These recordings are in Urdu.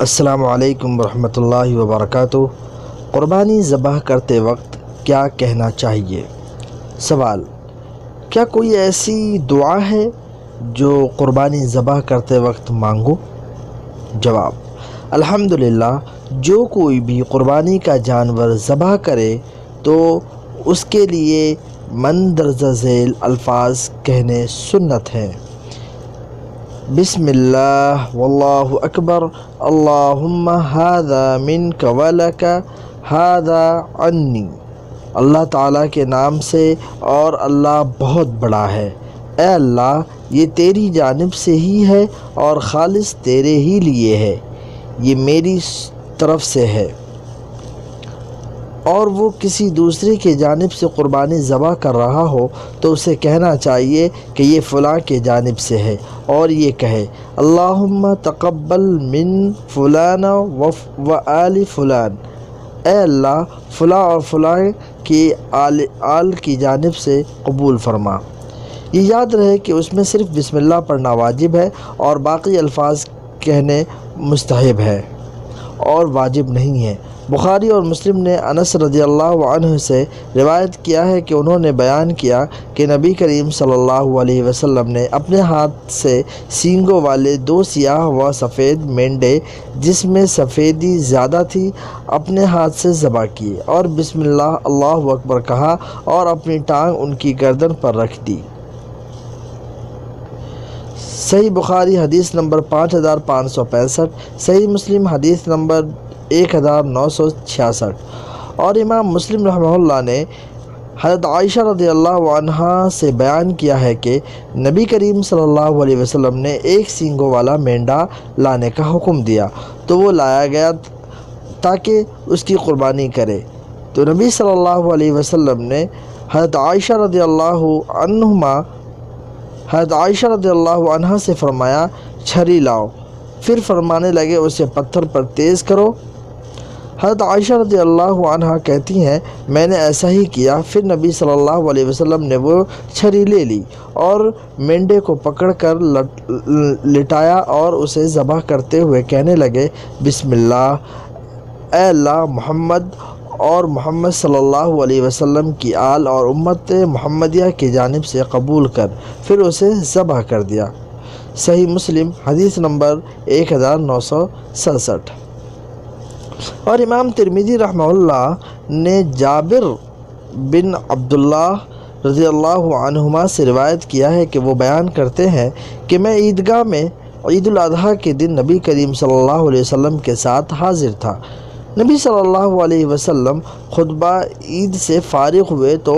السلام علیکم ورحمۃ اللہ وبرکاتہ۔ قربانی ذبح کرتے وقت کیا کہنا چاہیے؟ سوال: کیا کوئی ایسی دعا ہے جو قربانی ذبح کرتے وقت مانگو؟ جواب: الحمدللہ، جو کوئی بھی قربانی کا جانور ذبح کرے تو اس کے لیے مندرجہ ذیل الفاظ کہنے سنت ہیں: بسم اللہ واللہ اکبر، اللہم ھذا منک ولک ھذا عنی۔ اللہ تعالیٰ کے نام سے، اور اللہ بہت بڑا ہے۔ اے اللہ، یہ تیری جانب سے ہی ہے اور خالص تیرے ہی لیے ہے، یہ میری طرف سے ہے۔ اور وہ کسی دوسرے کی جانب سے قربانی ذبح کر رہا ہو تو اسے کہنا چاہیے کہ یہ فلاں کی جانب سے ہے، اور یہ کہے: اللہم تقبل من فلان و آل فلان۔ اے اللہ، فلاں اور فلاں کی آل کی جانب سے قبول فرما۔ یہ یاد رہے کہ اس میں صرف بسم اللہ پڑھنا واجب ہے اور باقی الفاظ کہنے مستحب ہے اور واجب نہیں ہے۔ بخاری اور مسلم نے انس رضی اللہ عنہ سے روایت کیا ہے کہ انہوں نے بیان کیا کہ نبی کریم صلی اللہ علیہ وسلم نے اپنے ہاتھ سے سینگوں والے 2 سیاہ و سفید مینڈے، جس میں سفیدی زیادہ تھی، اپنے ہاتھ سے ذبح کیے اور بسم اللہ اللہ اکبر کہا اور اپنی ٹانگ ان کی گردن پر رکھ دی۔ صحیح بخاری حدیث نمبر 5565، صحیح مسلم حدیث نمبر 1966۔ اور امام مسلم رحمہ اللہ نے حضرت عائشہ رضی اللہ عنہا سے بیان کیا ہے کہ نبی کریم صلی اللہ علیہ وسلم نے ایک سینگوں والا مینڈا لانے کا حکم دیا تو وہ لایا گیا تاکہ اس کی قربانی کرے، تو نبی صلی اللہ علیہ وسلم نے حضرت عائشہ رضی اللہ عنہا سے فرمایا: چھری لاؤ، پھر فرمانے لگے اسے پتھر پر تیز کرو۔ حضرت عائشہ رضی اللہ عنہا کہتی ہیں: میں نے ایسا ہی کیا، پھر نبی صلی اللہ علیہ وسلم نے وہ چھری لے لی اور مینڈے کو پکڑ کر لٹایا اور اسے ذبح کرتے ہوئے کہنے لگے: بسم اللہ، اے اللہ، محمد اور محمد صلی اللہ علیہ وسلم کی آل اور امت محمدیہ کی جانب سے قبول کر، پھر اسے ذبح کر دیا۔ صحیح مسلم حدیث نمبر 1967۔ اور امام ترمذی رحمہ اللہ نے جابر بن عبداللہ رضی اللہ عنہما سے روایت کیا ہے کہ وہ بیان کرتے ہیں کہ میں عیدگاہ میں عید الاضحیٰ کے دن نبی کریم صلی اللہ علیہ وسلم کے ساتھ حاضر تھا۔ نبی صلی اللہ علیہ وسلم خطبہ عید سے فارغ ہوئے تو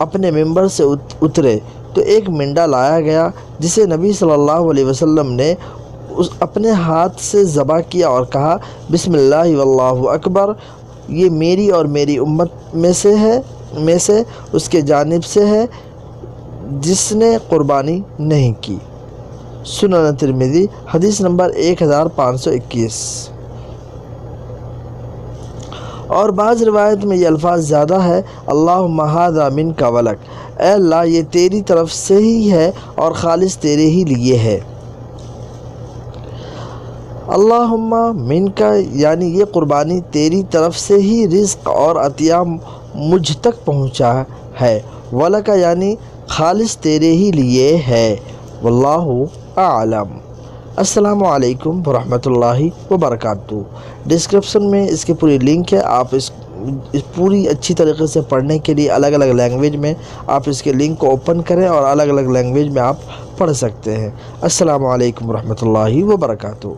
اپنے ممبر سے اترے تو ایک مینڈا لایا گیا جسے نبی صلی اللہ علیہ وسلم نے اپنے ہاتھ سے ذبح کیا اور کہا: بسم اللہ واللہ اکبر، یہ میری اور میری امت میں سے اس کے جانب سے ہے جس نے قربانی نہیں کی۔ سنن ترمذی حدیث نمبر 1521۔ اور بعض روایت میں یہ الفاظ زیادہ ہے: اللہم ھذا منک ولک۔ اے اللہ، یہ تیری طرف سے ہی ہے اور خالص تیرے ہی لیے ہے۔ اللہم منک، یعنی یہ قربانی تیری طرف سے ہی رزق اور عطیہ مجھ تک پہنچا ہے، ولک یعنی خالص تیرے ہی لیے ہے، واللہ اعلم۔ السلام علیکم ورحمۃ اللہ وبرکاتہ۔ ڈسکرپشن میں اس کی پوری لنک ہے، آپ اس پوری اچھی طریقے سے پڑھنے کے لیے الگ الگ لینگویج میں آپ اس کے لنک کو اوپن کریں اور الگ الگ لینگویج میں آپ پڑھ سکتے ہیں۔ السلام علیکم ورحمۃ اللہ وبرکاتہ۔